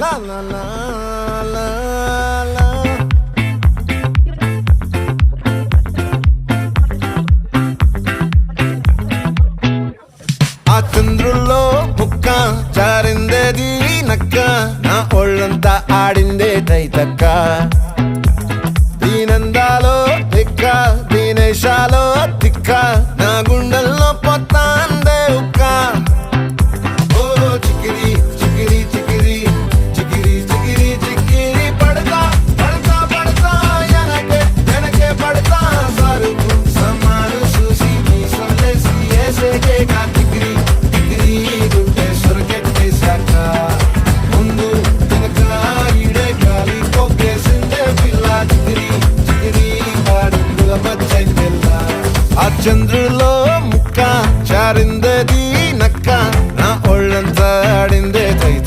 లా లా లా లా లా. ఆ చంద్రుల్లో ముక్క జారిందేది నక్క, నా ఒళ్ళంతా ఆడిందే తైతక్క.